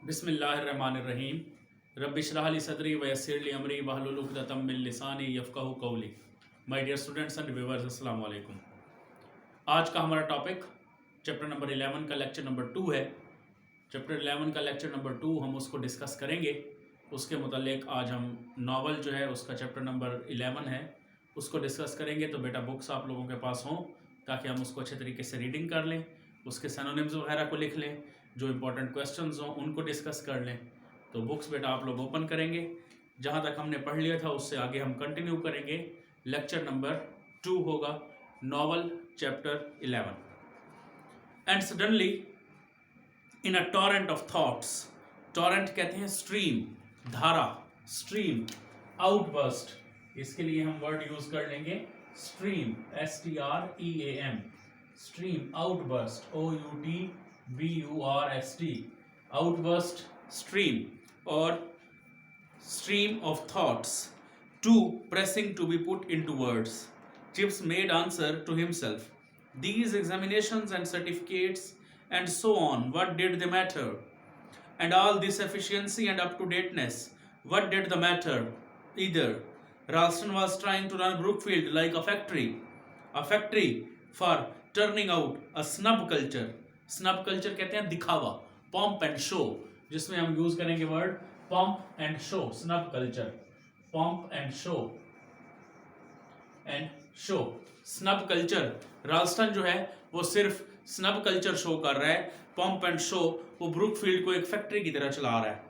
बिस्मिल्लाहिर्रहमानिर्रहीम रब्बिशरह ली सदरी वयस्सिर ली अमरी वहलुल उक़दतम मिन लिसानी यफ़क़हू क़ौली। My dear students and viewers, अस्सलाम वालेकुम। आज का हमारा टॉपिक चैप्टर नंबर 11 का लेक्चर नंबर 2 है। चैप्टर 11 का लेक्चर नंबर 2 हम उसको डिस्कस करेंगे। उसके मुतालिक आज हम नावल जो है उसका चैप्टर नंबर 11 है उसको डिस्कस करेंगे। तो बेटा बुक्स आप लोगों के पास हों ताकि हम उसको अच्छे तरीके से रीडिंग कर लें, उसके सिनोनिम्स वगैरह को लिख लें, जो इंपॉर्टेंट क्वेश्चंस हों उनको डिस्कस कर लें। तो बुक्स बेटा आप लोग ओपन करेंगे, जहाँ तक हमने पढ़ लिया था उससे आगे हम कंटिन्यू करेंगे। लेक्चर नंबर 2 होगा novel chapter 11। And suddenly in a torrent of thoughts, torrent कहते हैं स्ट्रीम, धारा, स्ट्रीम, आउटबर्स्ट, इसके लिए हम वर्ड यूज कर लेंगे stream, STREAM, stream, outburst, OUTBURST, outburst, stream और stream of thoughts, too pressing to be put into words. Chips made answer to himself. These examinations and certificates and so on, what did they matter? And all this efficiency and up-to-dateness, what did the matter? Either. Ralston was trying to run Brookfield like a factory for turning out a snub culture. Snub culture कहते हैं दिखावा, pomp and show, जिसमें हम use करेंगे word pomp and show, snub culture, pomp and show snub culture. Ralston जो है वो सिर्फ स्नब कल्चर शो कर रहा है, पंप एंड शो वो ब्रुकफील्ड को एक फैक्ट्री की तरह चला रहा है।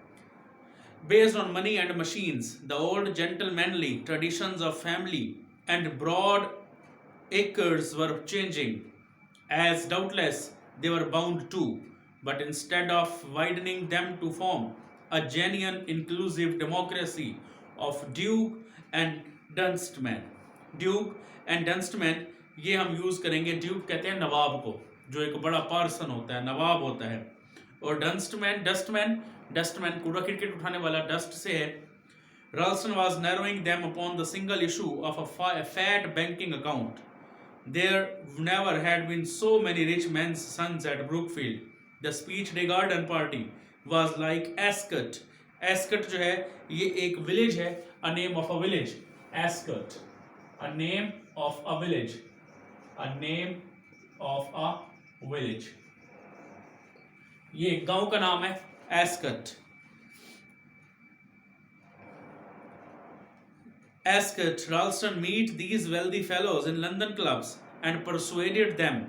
Based on money and machines, the old gentlemanly traditions of family and broad acres were changing, as doubtless they were bound to, but instead of widening them to form a genuine inclusive democracy of Duke and Dunstman. Duke and Dunstman, ये हम use करेंगे, Duke कहते हैं नवाब को, जो एक बड़ा person होता है, नवाब होता है, और डस्टमैन कूड़ा क्रिकेट उठाने वाला डस्ट से है। Ralston was narrowing them upon the single issue of a fat banking account. There never had been so many rich men's sons at Brookfield. The speech day garden party was like Ascot. Ascot जो है ये एक village है, a name of a village. Ascot, a name of a village, a name of a village. ये गांव का नाम है Ascot. Ascot, Ralston meet these wealthy fellows in London clubs and persuaded them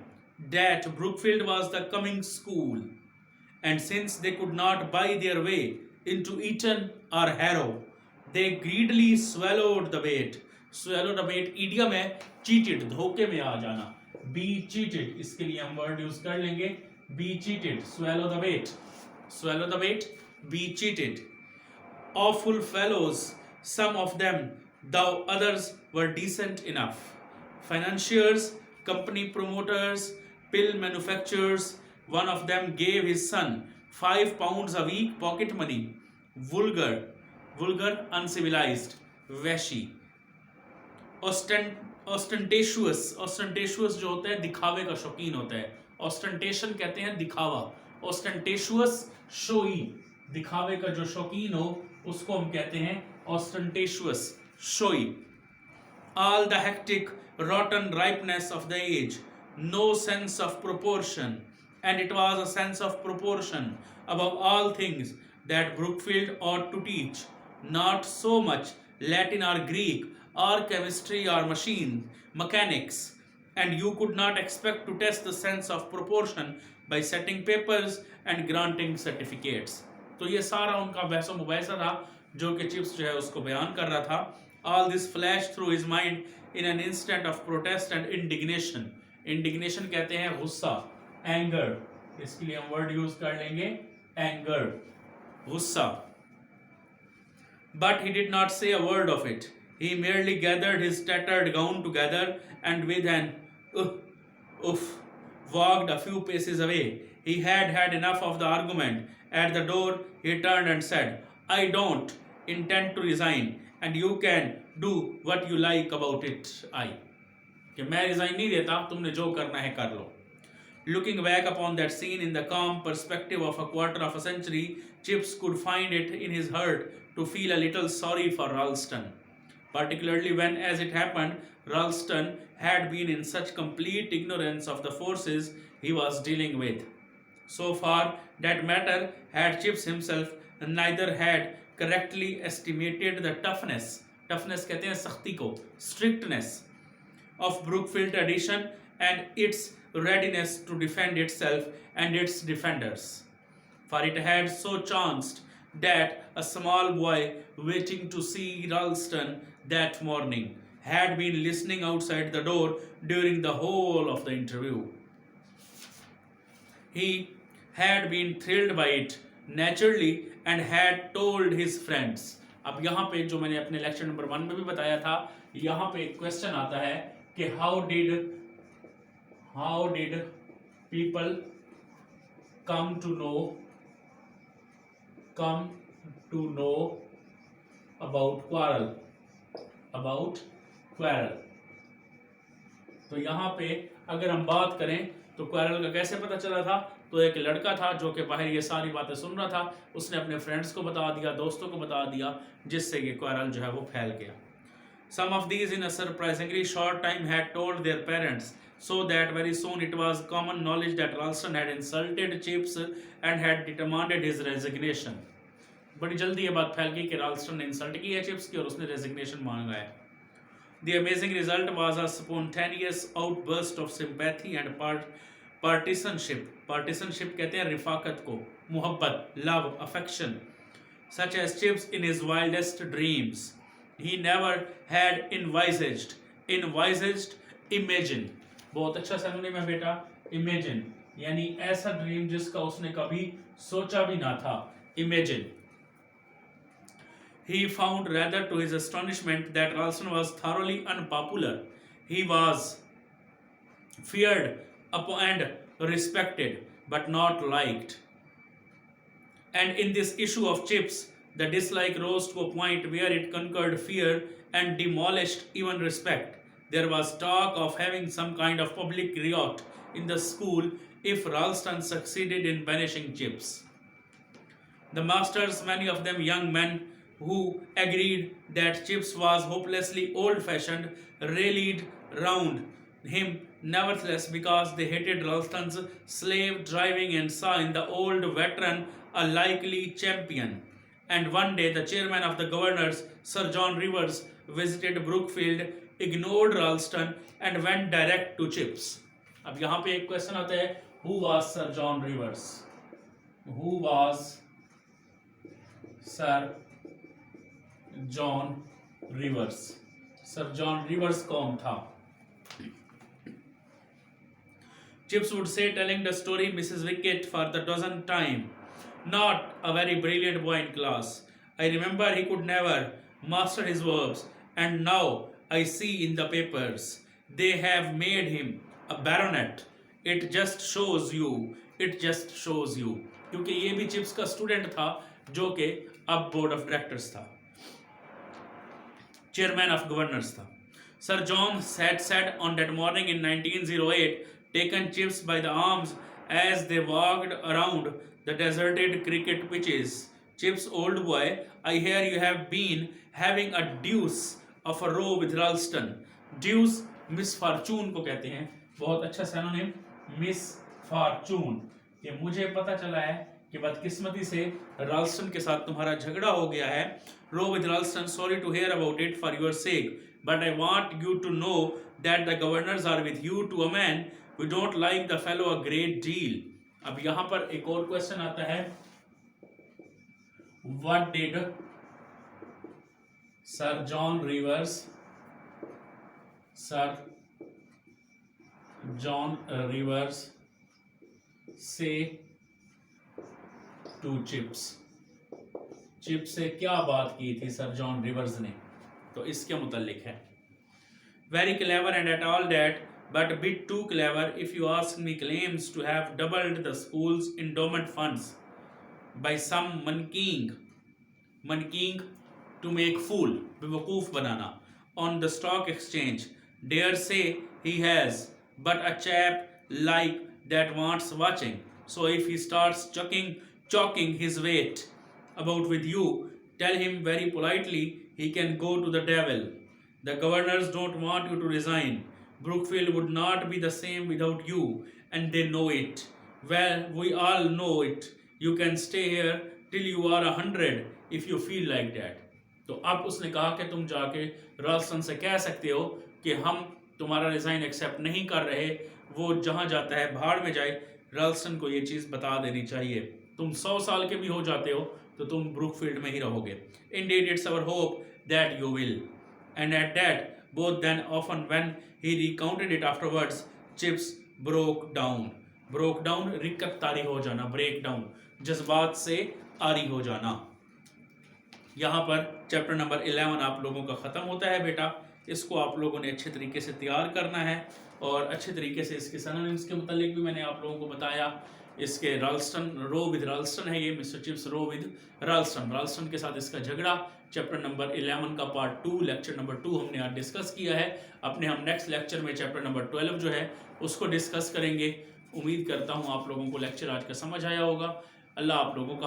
that Brookfield was the coming school. And since they could not buy their way into Eton or Harrow, they greedily swallowed the bait. Swallow the bait idiom है cheated, धोखे में आ जाना, be cheated, इसके लिए हम word use कर लेंगे be cheated, swallow the bait, swallow the bait, be cheated. Awful fellows, some of them, though others were decent enough. Financiers, company promoters, pill manufacturers, one of them gave his son £5 a week pocket money. Vulgar, uncivilized, वैशी। ostentatious जो होता है दिखावे का शौकीन होता है, ostentation कहते हैं दिखावा, ostentatious शोई, दिखावे का जो शौकीन हो उसको हम कहते हैं ostentatious, showy. All the hectic, rotten ripeness of the age, no sense of proportion, and it was a sense of proportion above all things that Brookfield ought to teach, not so much Latin or Greek or chemistry or mechanics, and you could not expect to test the sense of proportion by setting papers and granting certificates. तो ये सारा उनका बहस मुबाहिसा था जो कि chips जो है उसको बयान कर रहा था। All this flashed through his mind in an instant of protest and indignation. Indignation कहते हैं गुस्सा, anger, इसके लिए हम वर्ड यूज कर लेंगे anger, गुस्सा. But he did not say a word of it. He merely gathered his tattered gown together and with an walked a few paces away. He had enough of the argument. At the door, he turned and said, I don't intend to resign, and you can do what you like about it. कि मैं resign नहीं देता, तुमने जो करना है कर लो. Looking back upon that scene in the calm perspective of a quarter of a century, Chips could find it in his heart to feel a little sorry for Ralston, particularly when, as it happened, Ralston had been in such complete ignorance of the forces he was dealing with. So far, that matter had Chips himself neither had correctly estimated the toughness कहते हैं सख्ती को, strictness of Brookfield tradition and its readiness to defend itself and its defenders. For it had so chanced that a small boy waiting to see Ralston that morning had been listening outside the door during the whole of the interview. He had been thrilled by it naturally and had told his friends. अब यहाँ पे जो मैंने अपने lecture number 1 में भी बताया था, यहाँ पे एक क्वेश्चन आता है कि how did people come to know about quarrel. तो यहाँ पे अगर हम बात करें तो क्वारल का कैसे पता चला था? तो एक लड़का था जो कि बाहर ये सारी बातें सुन रहा था, उसने अपने फ्रेंड्स को बता दिया, दोस्तों को बता दिया, जिससे ये क्वारल जो है वो फैल गया. Some of these in a surprisingly short time had told their parents, so that very soon it was common knowledge that Ralston had insulted Chips and had demanded his resignation. बड़ी जल्दी ये बात फैल गई कि राल्स्टन ने इंसल्ट की है चिप्स की और उसने रेजिग्नेशन मांगा है. The amazing result was a spontaneous outburst of sympathy and partisanship. Partisanship कहते हैं रिफाकत को, मोहब्बत, love, affection, such as Chips in his wildest dreams he never had envisaged. Imagine. बहुत अच्छा सैनोनिम है बेटा, imagine यानी ऐसा ड्रीम जिसका उसने कभी सोचा भी ना था. Imagine. He found, rather to his astonishment, that Ralston was thoroughly unpopular. He was feared and respected, but not liked. And in this issue of Chips, the dislike rose to a point where it conquered fear and demolished even respect. There was talk of having some kind of public riot in the school if Ralston succeeded in banishing Chips. The masters, many of them young men, who agreed that Chips was hopelessly old-fashioned, rallied round him nevertheless because they hated Ralston's slave driving and saw in the old veteran a likely champion. And one day the chairman of the governors, Sir John Rivers, visited Brookfield, ignored Ralston and went direct to Chips. अब यहाँ पे एक question आता है, who was Sir John Rivers? Who was Sir John Rivers? Sir John Rivers कौन था? Chips would say, telling the story Mrs. Wickett for the dozenth time, not a very brilliant boy in class. I remember he could never master his verbs, and now I see in the papers they have made him a baronet. It just shows you. क्योंकि ये भी chips का student था जो कि अब board of directors था, chairman of governors था. Sir John had said on that morning in 1908, taken Chips by the arms as they walked around the deserted cricket pitches. Chips, old boy, I hear you have been having a deuce of a row with Ralston. Deuce misfortune को कहते हैं, बहुत अच्छा synonym misfortune. कि मुझे पता चला है कि बदकिस्मती से राल्स्टन के साथ तुम्हारा झगड़ा हो गया है. Row with Ralston, sorry to hear about it for your sake, but I want you to know that the governors are with you to a man. We don't like the fellow a great deal. अब यहाँ पर एक और question आता है, what did Sir John Rivers say to Chips? Chips से क्या बात की थी सर जॉन रिवर्स ने? तो इसके मुतालिक है, very clever and at all that, but a bit too clever if you ask me. Claims to have doubled the school's endowment funds by some manking to make fool, बेवकूफ बनाना, on the stock exchange. Dare say he has, but a chap like that wants watching. So if he starts chalking his weight about with you, tell him very politely he can go to the devil. The governors don't want you to resign. Brookfield would not be the same without you, and they know it. Well, we all know it. You can stay here till you are 100 if you feel like that. तो अब उसने कहा कि तुम जाके राल्स्टन से कह सकते हो कि हम तुम्हारा रिज़ाइन एक्सेप्ट नहीं कर रहे, वो जहाँ जाता है भाड़ में जाए। राल्स्टन को ये चीज़ बता देनी चाहिए। तुम 100 साल के भी हो जाते हो तो तुम ब्रुकफील्ड में ही रहोगे। Indeed, it's our hope that you will. And at that, both then often when he recounted it afterwards, Chips broke down. Broke down, रिक्कत तारी हो जाना, break down, जज्बात से आरी हो जाना। यहाँ पर चैप्टर नंबर 11 आप लोगों का ख़त्म होता है बेटा। इसको आप लोगों ने अच्छे तरीके से तैयार करना है और अच्छे तरीके से इसके सिनोनिम्स के मुतालिक भी मैंने आप लोगों को बताया। इसके राल्स्टन, रो विद राल्स्टन है ये, मिस्टर चिप्स रो विद राल्स्टन, राल्स्टन के साथ इसका झगड़ा। चैप्टर नंबर 11 का पार्ट 2, लेक्चर नंबर 2 हमने आज डिस्कस किया है। अपने हम नेक्स्ट लेक्चर में चैप्टर नंबर 12 जो है उसको डिस्कस करेंगे। उम्मीद करता हूँ आप लोगों को लेक्चर आज का समझ आया होगा। अल्लाह आप लोगों का